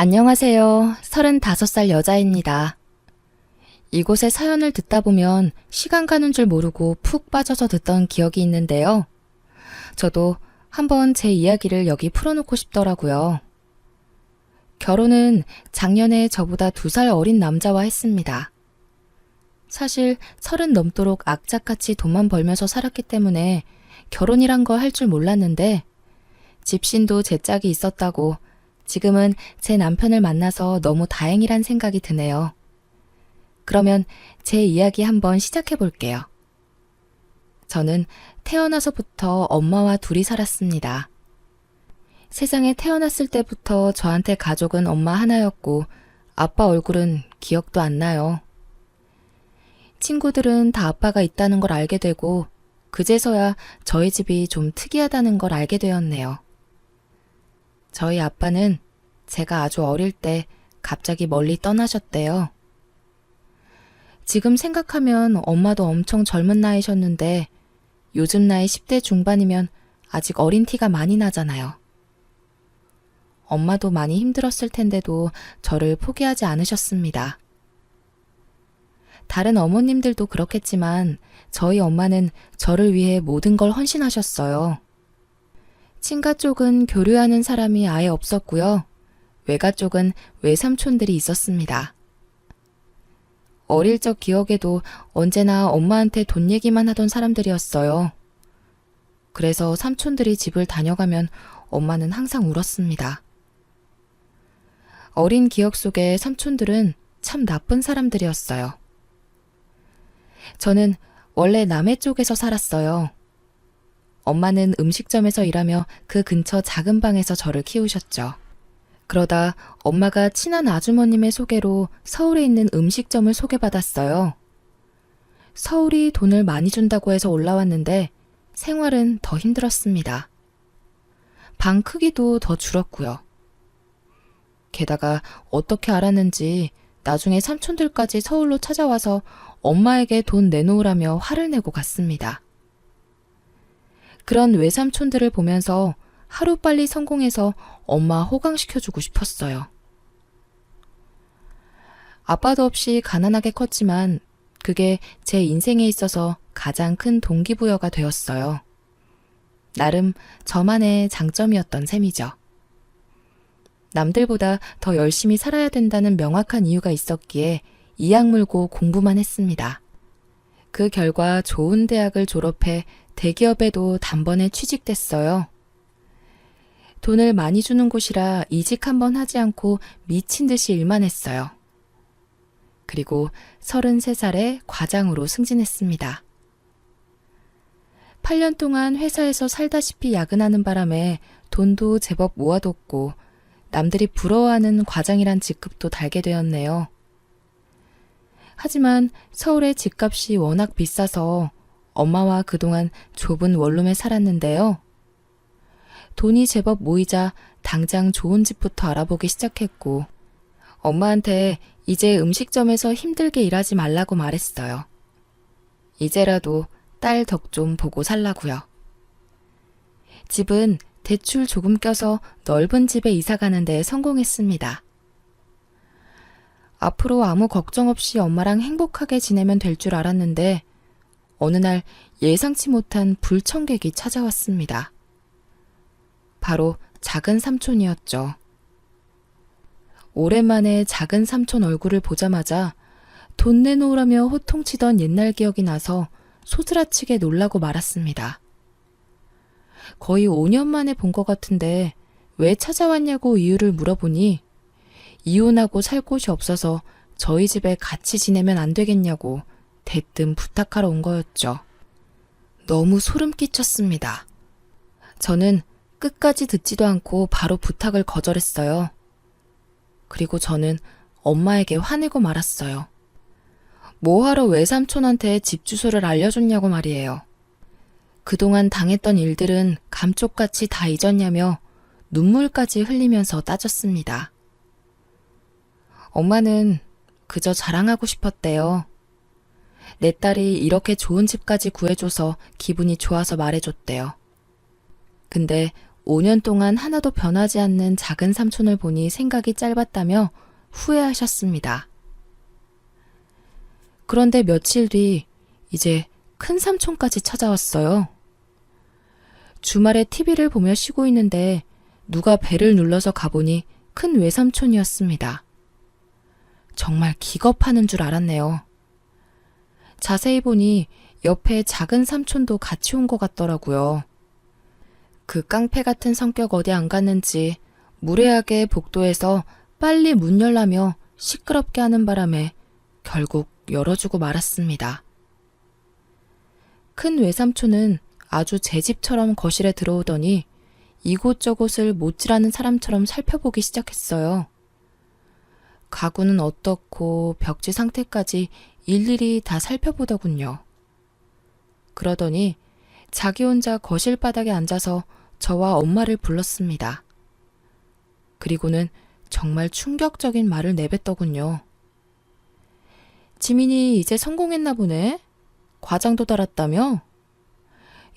안녕하세요. 35살 여자입니다. 이곳의 사연을 듣다 보면 시간 가는 줄 모르고 푹 빠져서 듣던 기억이 있는데요. 저도 한번 제 이야기를 여기 풀어놓고 싶더라고요. 결혼은 작년에 저보다 2살 어린 남자와 했습니다. 사실 30 넘도록 악착같이 돈만 벌면서 살았기 때문에 결혼이란 걸 할 줄 몰랐는데 집신도 제 짝이 있었다고 지금은 제 남편을 만나서 너무 다행이란 생각이 드네요. 그러면 제 이야기 한번 시작해 볼게요. 저는 태어나서부터 엄마와 둘이 살았습니다. 세상에 태어났을 때부터 저한테 가족은 엄마 하나였고 아빠 얼굴은 기억도 안 나요. 친구들은 다 아빠가 있다는 걸 알게 되고 그제서야 저희 집이 좀 특이하다는 걸 알게 되었네요. 저희 아빠는 제가 아주 어릴 때 갑자기 멀리 떠나셨대요. 지금 생각하면 엄마도 엄청 젊은 나이셨는데 요즘 나이 10대 중반이면 아직 어린 티가 많이 나잖아요. 엄마도 많이 힘들었을 텐데도 저를 포기하지 않으셨습니다. 다른 어머님들도 그렇겠지만 저희 엄마는 저를 위해 모든 걸 헌신하셨어요. 친가 쪽은 교류하는 사람이 아예 없었고요. 외가 쪽은 외삼촌들이 있었습니다. 어릴 적 기억에도 언제나 엄마한테 돈 얘기만 하던 사람들이었어요. 그래서 삼촌들이 집을 다녀가면 엄마는 항상 울었습니다. 어린 기억 속에 삼촌들은 참 나쁜 사람들이었어요. 저는 원래 남해 쪽에서 살았어요. 엄마는 음식점에서 일하며 그 근처 작은 방에서 저를 키우셨죠. 그러다 엄마가 친한 아주머님의 소개로 서울에 있는 음식점을 소개받았어요. 서울이 돈을 많이 준다고 해서 올라왔는데 생활은 더 힘들었습니다. 방 크기도 더 줄었고요. 게다가 어떻게 알았는지 나중에 삼촌들까지 서울로 찾아와서 엄마에게 돈 내놓으라며 화를 내고 갔습니다. 그런 외삼촌들을 보면서 하루빨리 성공해서 엄마 호강시켜주고 싶었어요. 아빠도 없이 가난하게 컸지만 그게 제 인생에 있어서 가장 큰 동기부여가 되었어요. 나름 저만의 장점이었던 셈이죠. 남들보다 더 열심히 살아야 된다는 명확한 이유가 있었기에 이악 물고 공부만 했습니다. 그 결과 좋은 대학을 졸업해 대기업에도 단번에 취직됐어요. 돈을 많이 주는 곳이라 이직 한번 하지 않고 미친 듯이 일만 했어요. 그리고 33살에 과장으로 승진했습니다. 8년 동안 회사에서 살다시피 야근하는 바람에 돈도 제법 모아뒀고 남들이 부러워하는 과장이란 직급도 달게 되었네요. 하지만 서울의 집값이 워낙 비싸서 엄마와 그동안 좁은 원룸에 살았는데요. 돈이 제법 모이자 당장 좋은 집부터 알아보기 시작했고 엄마한테 이제 음식점에서 힘들게 일하지 말라고 말했어요. 이제라도 딸 덕 좀 보고 살라고요. 집은 대출 조금 껴서 넓은 집에 이사 가는 데 성공했습니다. 앞으로 아무 걱정 없이 엄마랑 행복하게 지내면 될 줄 알았는데 어느 날 예상치 못한 불청객이 찾아왔습니다. 바로 작은 삼촌이었죠. 오랜만에 작은 삼촌 얼굴을 보자마자 돈 내놓으라며 호통치던 옛날 기억이 나서 소스라치게 놀라고 말았습니다. 거의 5년 만에 본 것 같은데 왜 찾아왔냐고 이유를 물어보니 이혼하고 살 곳이 없어서 저희 집에 같이 지내면 안 되겠냐고 대뜸 부탁하러 온 거였죠. 너무 소름 끼쳤습니다. 저는 끝까지 듣지도 않고 바로 부탁을 거절했어요. 그리고 저는 엄마에게 화내고 말았어요. 뭐하러 외삼촌한테 집 주소를 알려줬냐고 말이에요. 그동안 당했던 일들은 감쪽같이 다 잊었냐며 눈물까지 흘리면서 따졌습니다. 엄마는 그저 자랑하고 싶었대요. 내 딸이 이렇게 좋은 집까지 구해줘서 기분이 좋아서 말해줬대요. 근데 5년 동안 하나도 변하지 않는 작은 삼촌을 보니 생각이 짧았다며 후회하셨습니다. 그런데 며칠 뒤 이제 큰 삼촌까지 찾아왔어요. 주말에 TV를 보며 쉬고 있는데 누가 벨을 눌러서 가보니 큰 외삼촌이었습니다. 정말 기겁하는 줄 알았네요. 자세히 보니 옆에 작은 삼촌도 같이 온 것 같더라고요. 그 깡패 같은 성격 어디 안 갔는지 무례하게 복도에서 빨리 문 열라며 시끄럽게 하는 바람에 결국 열어주고 말았습니다. 큰 외삼촌은 아주 제 집처럼 거실에 들어오더니 이곳저곳을 못질하는 사람처럼 살펴보기 시작했어요. 가구는 어떻고 벽지 상태까지 일일이 다 살펴보더군요. 그러더니 자기 혼자 거실 바닥에 앉아서 저와 엄마를 불렀습니다. 그리고는 정말 충격적인 말을 내뱉더군요. 지민이 이제 성공했나 보네? 과장도 달았다며?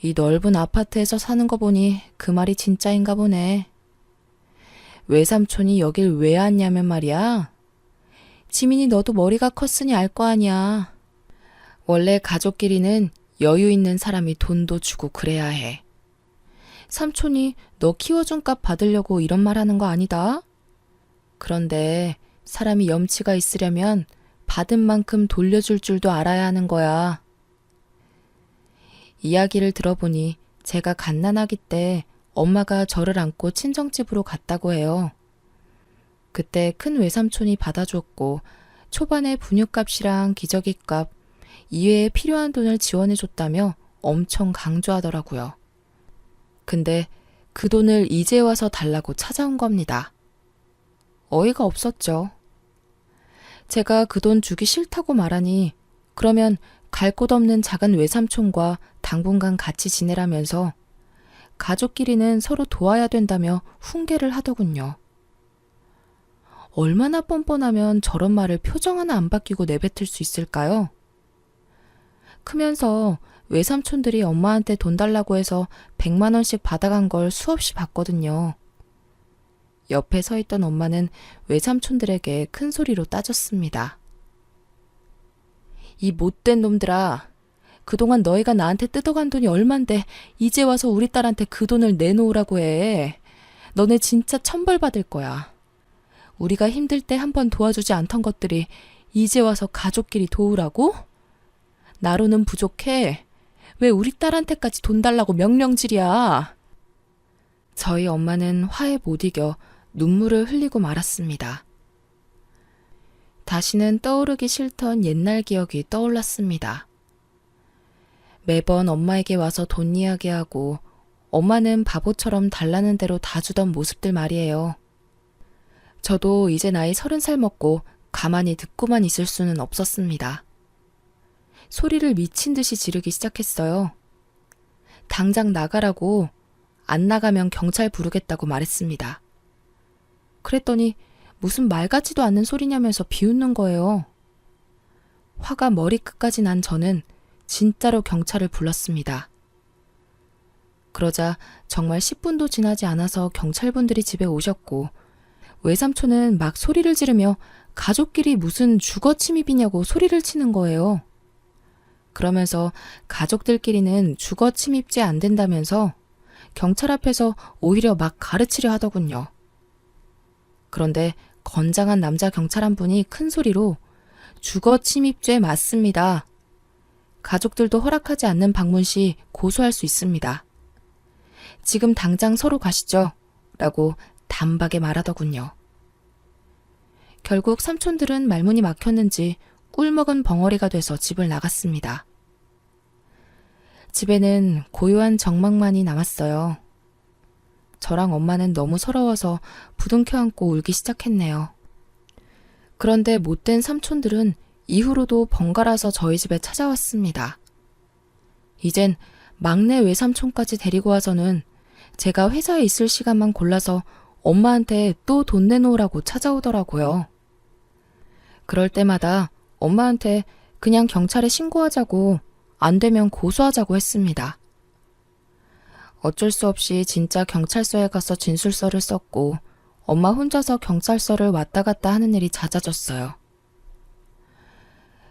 이 넓은 아파트에서 사는 거 보니 그 말이 진짜인가 보네. 외삼촌이 여길 왜 왔냐면 말이야. 지민이 너도 머리가 컸으니 알 거 아니야. 원래 가족끼리는 여유 있는 사람이 돈도 주고 그래야 해. 삼촌이 너 키워준 값 받으려고 이런 말 하는 거 아니다. 그런데 사람이 염치가 있으려면 받은 만큼 돌려줄 줄도 알아야 하는 거야. 이야기를 들어보니 제가 갓난아기 때 엄마가 저를 안고 친정집으로 갔다고 해요. 그때 큰 외삼촌이 받아줬고 초반에 분유값이랑 기저귀값 이외에 필요한 돈을 지원해줬다며 엄청 강조하더라고요. 근데 그 돈을 이제 와서 달라고 찾아온 겁니다. 어이가 없었죠. 제가 그 돈 주기 싫다고 말하니 그러면 갈 곳 없는 작은 외삼촌과 당분간 같이 지내라면서 가족끼리는 서로 도와야 된다며 훈계를 하더군요. 얼마나 뻔뻔하면 저런 말을 표정 하나 안 바뀌고 내뱉을 수 있을까요? 크면서 외삼촌들이 엄마한테 돈 달라고 해서 100만 원씩 받아간 걸 수없이 봤거든요. 옆에 서 있던 엄마는 외삼촌들에게 큰 소리로 따졌습니다. 이 못된 놈들아, 그동안 너희가 나한테 뜯어간 돈이 얼만데 이제 와서 우리 딸한테 그 돈을 내놓으라고 해. 너네 진짜 천벌 받을 거야. 우리가 힘들 때 한번 도와주지 않던 것들이 이제 와서 가족끼리 도우라고? 나로는 부족해. 왜 우리 딸한테까지 돈 달라고 명령질이야? 저희 엄마는 화에 못 이겨 눈물을 흘리고 말았습니다. 다시는 떠오르기 싫던 옛날 기억이 떠올랐습니다. 매번 엄마에게 와서 돈 이야기하고 엄마는 바보처럼 달라는 대로 다 주던 모습들 말이에요. 저도 이제 나이 30살 먹고 가만히 듣고만 있을 수는 없었습니다. 소리를 미친 듯이 지르기 시작했어요. 당장 나가라고, 안 나가면 경찰 부르겠다고 말했습니다. 그랬더니 무슨 말 같지도 않는 소리냐면서 비웃는 거예요. 화가 머리끝까지 난 저는 진짜로 경찰을 불렀습니다. 그러자 정말 10분도 지나지 않아서 경찰분들이 집에 오셨고 외삼촌은 막 소리를 지르며 가족끼리 무슨 주거 침입이냐고 소리를 치는 거예요. 그러면서 가족들끼리는 주거 침입죄 안 된다면서 경찰 앞에서 오히려 막 가르치려 하더군요. 그런데 건장한 남자 경찰 한 분이 큰 소리로 주거 침입죄 맞습니다. 가족들도 허락하지 않는 방문 시 고소할 수 있습니다. 지금 당장 서로 가시죠. 라고 단박에 말하더군요. 결국 삼촌들은 말문이 막혔는지 꿀먹은 벙어리가 돼서 집을 나갔습니다. 집에는 고요한 정막만이 남았어요. 저랑 엄마는 너무 서러워서 부둥켜 안고 울기 시작했네요. 그런데 못된 삼촌들은 이후로도 번갈아서 저희 집에 찾아왔습니다. 이젠 막내 외삼촌까지 데리고 와서는 제가 회사에 있을 시간만 골라서 엄마한테 또 돈 내놓으라고 찾아오더라고요. 그럴 때마다 엄마한테 그냥 경찰에 신고하자고, 안 되면 고소하자고 했습니다. 어쩔 수 없이 진짜 경찰서에 가서 진술서를 썼고 엄마 혼자서 경찰서를 왔다 갔다 하는 일이 잦아졌어요.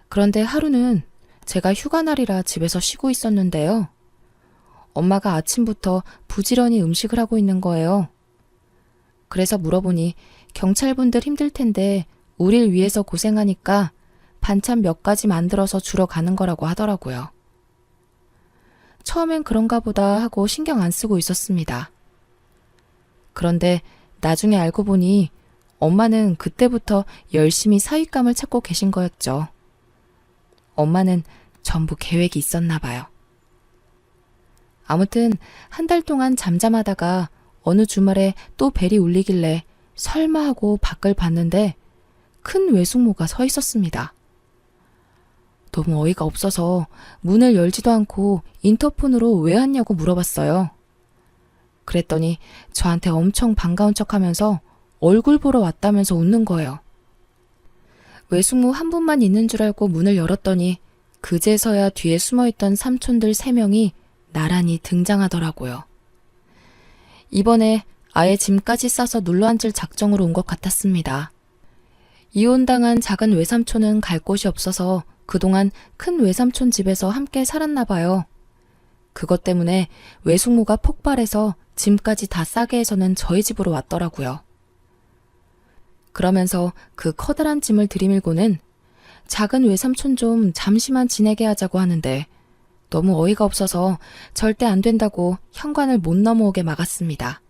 그런데 하루는 제가 휴가날이라 집에서 쉬고 있었는데요. 엄마가 아침부터 부지런히 음식을 하고 있는 거예요. 그래서 물어보니 경찰분들 힘들 텐데 우릴 위해서 고생하니까 반찬 몇 가지 만들어서 주러 가는 거라고 하더라고요. 처음엔 그런가 보다 하고 신경 안 쓰고 있었습니다. 그런데 나중에 알고 보니 엄마는 그때부터 열심히 사윗감을 찾고 계신 거였죠. 엄마는 전부 계획이 있었나 봐요. 아무튼 한 달 동안 잠잠하다가 어느 주말에 또 벨이 울리길래 설마 하고 밖을 봤는데 큰 외숙모가 서 있었습니다. 너무 어이가 없어서 문을 열지도 않고 인터폰으로 왜 왔냐고 물어봤어요. 그랬더니 저한테 엄청 반가운 척하면서 얼굴 보러 왔다면서 웃는 거예요. 외숙모 한 분만 있는 줄 알고 문을 열었더니 그제서야 뒤에 숨어있던 삼촌들 3명이 나란히 등장하더라고요. 이번에 아예 짐까지 싸서 눌러앉을 작정으로 온 것 같았습니다. 이혼당한 작은 외삼촌은 갈 곳이 없어서 그동안 큰 외삼촌 집에서 함께 살았나 봐요. 그것 때문에 외숙모가 폭발해서 짐까지 다 싸게 해서는 저희 집으로 왔더라고요. 그러면서 그 커다란 짐을 들이밀고는 작은 외삼촌 좀 잠시만 지내게 하자고 하는데 너무 어이가 없어서 절대 안 된다고 현관을 못 넘어오게 막았습니다.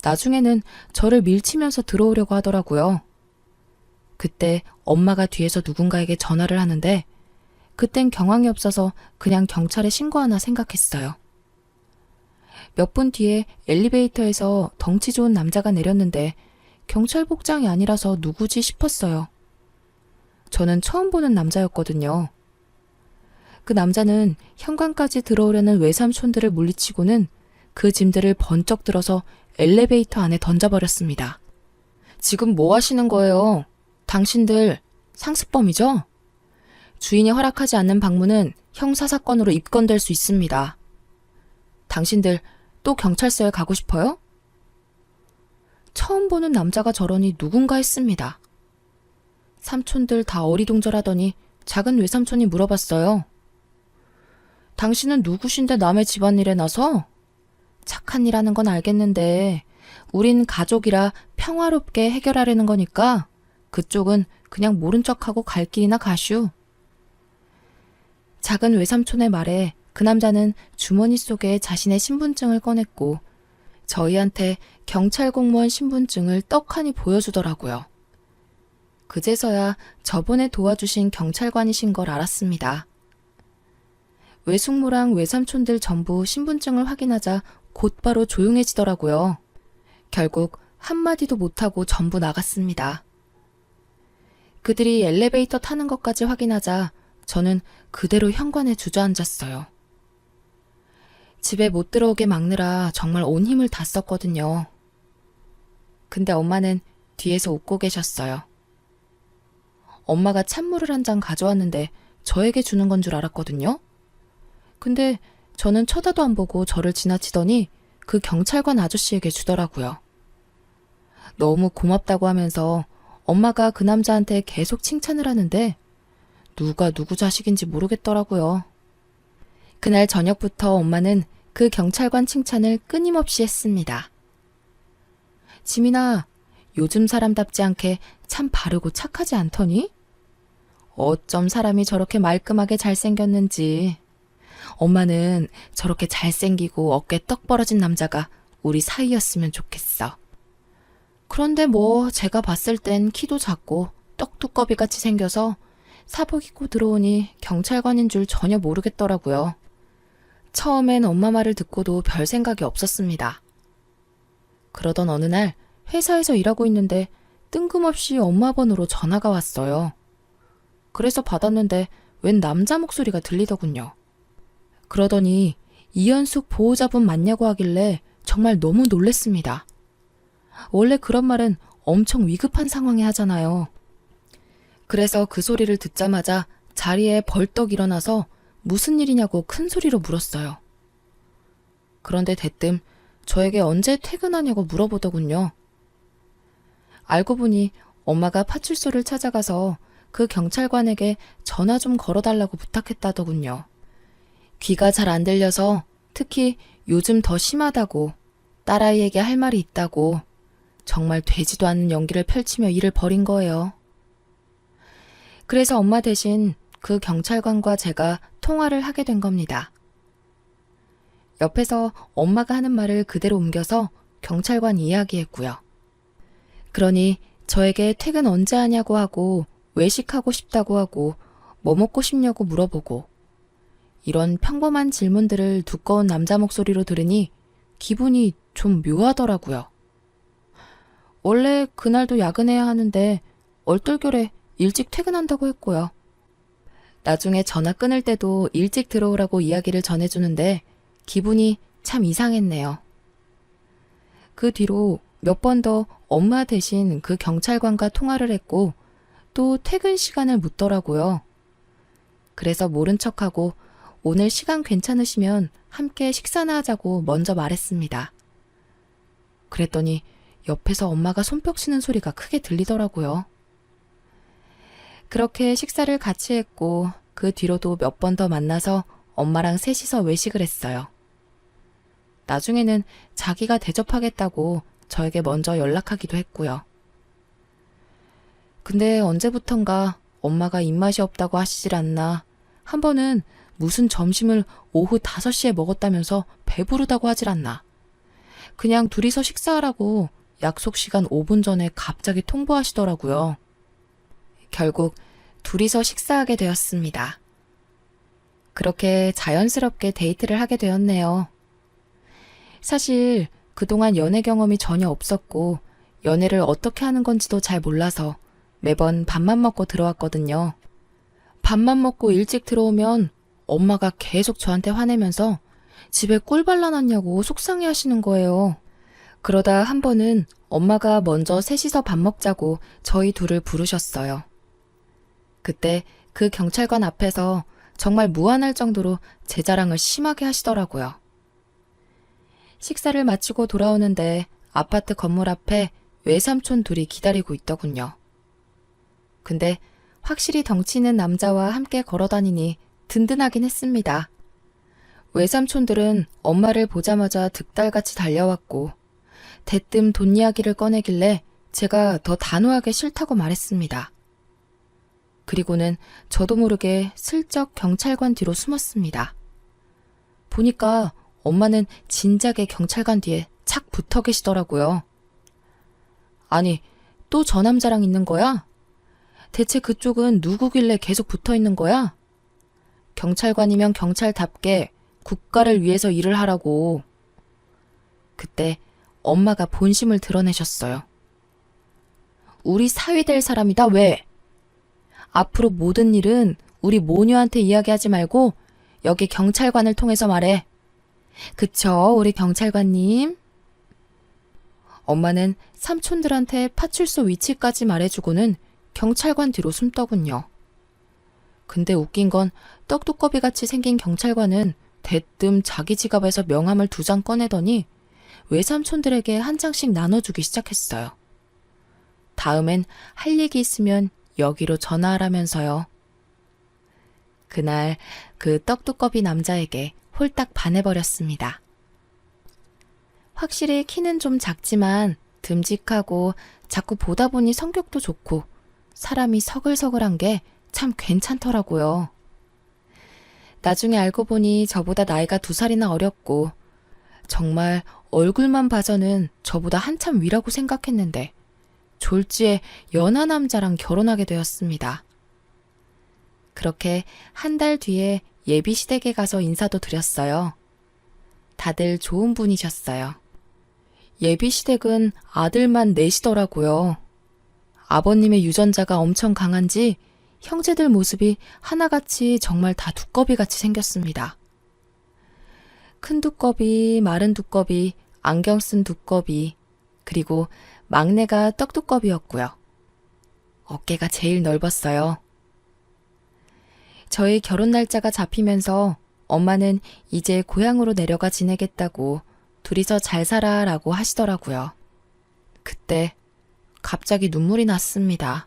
나중에는 저를 밀치면서 들어오려고 하더라고요. 그때 엄마가 뒤에서 누군가에게 전화를 하는데 그땐 경황이 없어서 그냥 경찰에 신고하나 생각했어요. 몇 분 뒤에 엘리베이터에서 덩치 좋은 남자가 내렸는데 경찰 복장이 아니라서 누구지 싶었어요. 저는 처음 보는 남자였거든요. 그 남자는 현관까지 들어오려는 외삼촌들을 물리치고는 그 짐들을 번쩍 들어서 엘리베이터 안에 던져버렸습니다. 지금 뭐 하시는 거예요? 당신들 상습범이죠? 주인이 허락하지 않는 방문은 형사사건으로 입건될 수 있습니다. 당신들 또 경찰서에 가고 싶어요? 처음 보는 남자가 저러니 누군가 했습니다. 삼촌들 다 어리둥절하더니 작은 외삼촌이 물어봤어요. 당신은 누구신데 남의 집안일에 나서? 착한 일 하는 건 알겠는데 우린 가족이라 평화롭게 해결하려는 거니까 그쪽은 그냥 모른 척하고 갈 길이나 가슈. 작은 외삼촌의 말에 그 남자는 주머니 속에 자신의 신분증을 꺼냈고 저희한테 경찰 공무원 신분증을 떡하니 보여주더라고요. 그제서야 저번에 도와주신 경찰관이신 걸 알았습니다. 외숙모랑 외삼촌들 전부 신분증을 확인하자 곧바로 조용해지더라고요. 결국 한마디도 못하고 전부 나갔습니다. 그들이 엘리베이터 타는 것까지 확인하자 저는 그대로 현관에 주저앉았어요. 집에 못 들어오게 막느라 정말 온 힘을 다 썼거든요. 근데 엄마는 뒤에서 웃고 계셨어요. 엄마가 찬물을 한 잔 가져왔는데 저에게 주는 건 줄 알았거든요. 근데 저는 쳐다도 안 보고 저를 지나치더니 그 경찰관 아저씨에게 주더라고요. 너무 고맙다고 하면서 엄마가 그 남자한테 계속 칭찬을 하는데 누가 누구 자식인지 모르겠더라고요. 그날 저녁부터 엄마는 그 경찰관 칭찬을 끊임없이 했습니다. 지민아, 요즘 사람답지 않게 참 바르고 착하지 않더니? 어쩜 사람이 저렇게 말끔하게 잘생겼는지. 엄마는 저렇게 잘생기고 어깨 떡 벌어진 남자가 우리 사이였으면 좋겠어. 그런데 뭐 제가 봤을 땐 키도 작고 떡두꺼비 같이 생겨서 사복 입고 들어오니 경찰관인 줄 전혀 모르겠더라고요. 처음엔 엄마 말을 듣고도 별 생각이 없었습니다. 그러던 어느 날 회사에서 일하고 있는데 뜬금없이 엄마 번호로 전화가 왔어요. 그래서 받았는데 웬 남자 목소리가 들리더군요. 그러더니 이현숙 보호자분 맞냐고 하길래 정말 너무 놀랬습니다. 원래 그런 말은 엄청 위급한 상황에 하잖아요. 그래서 그 소리를 듣자마자 자리에 벌떡 일어나서 무슨 일이냐고 큰 소리로 물었어요. 그런데 대뜸 저에게 언제 퇴근하냐고 물어보더군요. 알고 보니 엄마가 파출소를 찾아가서 그 경찰관에게 전화 좀 걸어달라고 부탁했다더군요. 귀가 잘 안 들려서 특히 요즘 더 심하다고, 딸아이에게 할 말이 있다고, 정말 되지도 않는 연기를 펼치며 일을 벌인 거예요. 그래서 엄마 대신 그 경찰관과 제가 통화를 하게 된 겁니다. 옆에서 엄마가 하는 말을 그대로 옮겨서 경찰관 이야기했고요. 그러니 저에게 퇴근 언제 하냐고 하고 외식하고 싶다고 하고 뭐 먹고 싶냐고 물어보고 이런 평범한 질문들을 두꺼운 남자 목소리로 들으니 기분이 좀 묘하더라고요. 원래 그날도 야근해야 하는데 얼떨결에 일찍 퇴근한다고 했고요. 나중에 전화 끊을 때도 일찍 들어오라고 이야기를 전해주는데 기분이 참 이상했네요. 그 뒤로 몇 번 더 엄마 대신 그 경찰관과 통화를 했고 또 퇴근 시간을 묻더라고요. 그래서 모른 척하고 오늘 시간 괜찮으시면 함께 식사나 하자고 먼저 말했습니다. 그랬더니 옆에서 엄마가 손뼉치는 소리가 크게 들리더라고요. 그렇게 식사를 같이 했고 그 뒤로도 몇 번 더 만나서 엄마랑 셋이서 외식을 했어요. 나중에는 자기가 대접하겠다고 저에게 먼저 연락하기도 했고요. 근데 언제부턴가 엄마가 입맛이 없다고 하시질 않나, 한 번은 무슨 점심을 오후 5시에 먹었다면서 배부르다고 하질 않나, 그냥 둘이서 식사하라고 약속 시간 5분 전에 갑자기 통보하시더라고요. 결국 둘이서 식사하게 되었습니다. 그렇게 자연스럽게 데이트를 하게 되었네요. 사실 그동안 연애 경험이 전혀 없었고 연애를 어떻게 하는 건지도 잘 몰라서 매번 밥만 먹고 들어왔거든요. 밥만 먹고 일찍 들어오면 엄마가 계속 저한테 화내면서 집에 꿀 발라놨냐고 속상해 하시는 거예요. 그러다 한 번은 엄마가 먼저 셋이서 밥 먹자고 저희 둘을 부르셨어요. 그때 그 경찰관 앞에서 정말 무안할 정도로 제 자랑을 심하게 하시더라고요. 식사를 마치고 돌아오는데 아파트 건물 앞에 외삼촌 둘이 기다리고 있더군요. 근데 확실히 덩치 있는 남자와 함께 걸어다니니 든든하긴 했습니다. 외삼촌들은 엄마를 보자마자 득달같이 달려왔고 대뜸 돈 이야기를 꺼내길래 제가 더 단호하게 싫다고 말했습니다. 그리고는 저도 모르게 슬쩍 경찰관 뒤로 숨었습니다. 보니까 엄마는 진작에 경찰관 뒤에 착 붙어 계시더라고요. 아니, 또 저 남자랑 있는 거야? 대체 그쪽은 누구길래 계속 붙어 있는 거야? 경찰관이면 경찰답게 국가를 위해서 일을 하라고. 그때 엄마가 본심을 드러내셨어요. 우리 사위 될 사람이다, 왜? 앞으로 모든 일은 우리 모녀한테 이야기하지 말고 여기 경찰관을 통해서 말해. 그쵸, 우리 경찰관님? 엄마는 삼촌들한테 파출소 위치까지 말해주고는 경찰관 뒤로 숨더군요. 근데 웃긴 건 떡두꺼비같이 생긴 경찰관은 대뜸 자기 지갑에서 명함을 2장 꺼내더니 외삼촌들에게 한 장씩 나눠주기 시작했어요. 다음엔 할 얘기 있으면 여기로 전화하라면서요. 그날 그 떡두꺼비 남자에게 홀딱 반해버렸습니다. 확실히 키는 좀 작지만 듬직하고 자꾸 보다 보니 성격도 좋고 사람이 서글서글한 게 참 괜찮더라고요. 나중에 알고 보니 저보다 나이가 2살이나 어렸고 정말 얼굴만 봐서는 저보다 한참 위라고 생각했는데 졸지에 연하 남자랑 결혼하게 되었습니다. 그렇게 한 달 뒤에 예비시댁에 가서 인사도 드렸어요. 다들 좋은 분이셨어요. 예비시댁은 아들만 넷이더라고요. 아버님의 유전자가 엄청 강한지 형제들 모습이 하나같이 정말 다 두꺼비같이 생겼습니다. 큰 두꺼비, 마른 두꺼비, 안경 쓴 두꺼비, 그리고 막내가 떡두꺼비였고요. 어깨가 제일 넓었어요. 저희 결혼 날짜가 잡히면서 엄마는 이제 고향으로 내려가 지내겠다고 둘이서 잘 살아라고 하시더라고요. 그때 갑자기 눈물이 났습니다.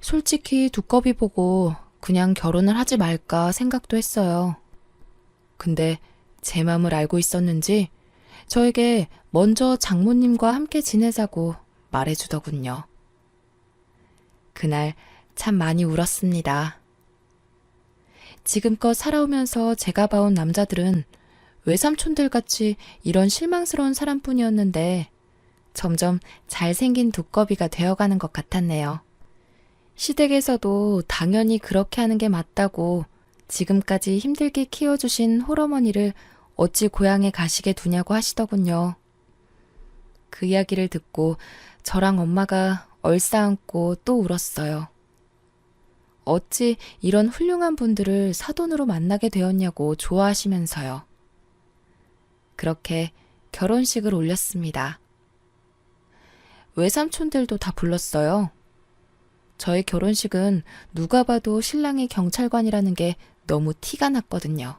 솔직히 두꺼비 보고 그냥 결혼을 하지 말까 생각도 했어요. 근데 제 마음을 알고 있었는지 저에게 먼저 장모님과 함께 지내자고 말해주더군요. 그날 참 많이 울었습니다. 지금껏 살아오면서 제가 봐온 남자들은 외삼촌들 같이 이런 실망스러운 사람뿐이었는데 점점 잘생긴 두꺼비가 되어가는 것 같았네요. 시댁에서도 당연히 그렇게 하는 게 맞다고 지금까지 힘들게 키워주신 홀어머니를 어찌 고향에 가시게 두냐고 하시더군요. 그 이야기를 듣고 저랑 엄마가 얼싸안고 또 울었어요. 어찌 이런 훌륭한 분들을 사돈으로 만나게 되었냐고 좋아하시면서요. 그렇게 결혼식을 올렸습니다. 외삼촌들도 다 불렀어요. 저의 결혼식은 누가 봐도 신랑이 경찰관이라는 게 너무 티가 났거든요.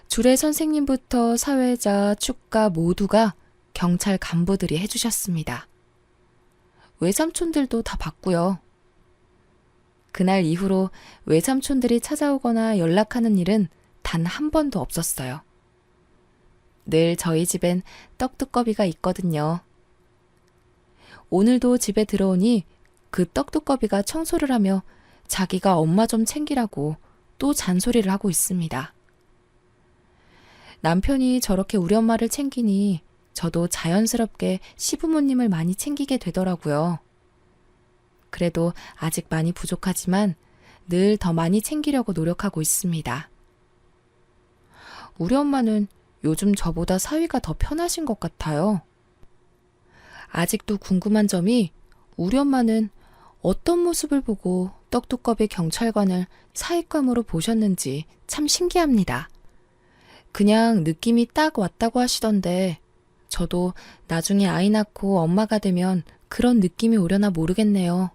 주례 선생님부터 사회자, 축가 모두가 경찰 간부들이 해주셨습니다. 외삼촌들도 다 봤고요. 그날 이후로 외삼촌들이 찾아오거나 연락하는 일은 단 한 번도 없었어요. 늘 저희 집엔 떡두꺼비가 있거든요. 오늘도 집에 들어오니 그 떡두꺼비가 청소를 하며 자기가 엄마 좀 챙기라고 또 잔소리를 하고 있습니다. 남편이 저렇게 우리 엄마를 챙기니 저도 자연스럽게 시부모님을 많이 챙기게 되더라고요. 그래도 아직 많이 부족하지만 늘 더 많이 챙기려고 노력하고 있습니다. 우리 엄마는 요즘 저보다 사위가 더 편하신 것 같아요. 아직도 궁금한 점이 우리 엄마는 어떤 모습을 보고 떡두꺼비 경찰관을 사익감으로 보셨는지 참 신기합니다. 그냥 느낌이 딱 왔다고 하시던데 저도 나중에 아이 낳고 엄마가 되면 그런 느낌이 오려나 모르겠네요.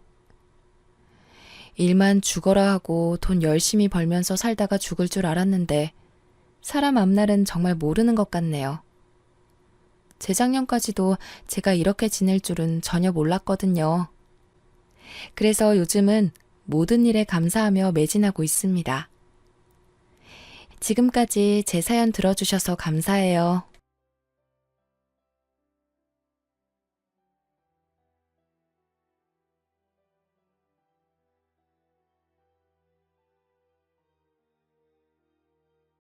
일만 죽어라 하고 돈 열심히 벌면서 살다가 죽을 줄 알았는데 사람 앞날은 정말 모르는 것 같네요. 재작년까지도 제가 이렇게 지낼 줄은 전혀 몰랐거든요. 그래서 요즘은 모든 일에 감사하며 매진하고 있습니다. 지금까지 제 사연 들어주셔서 감사해요.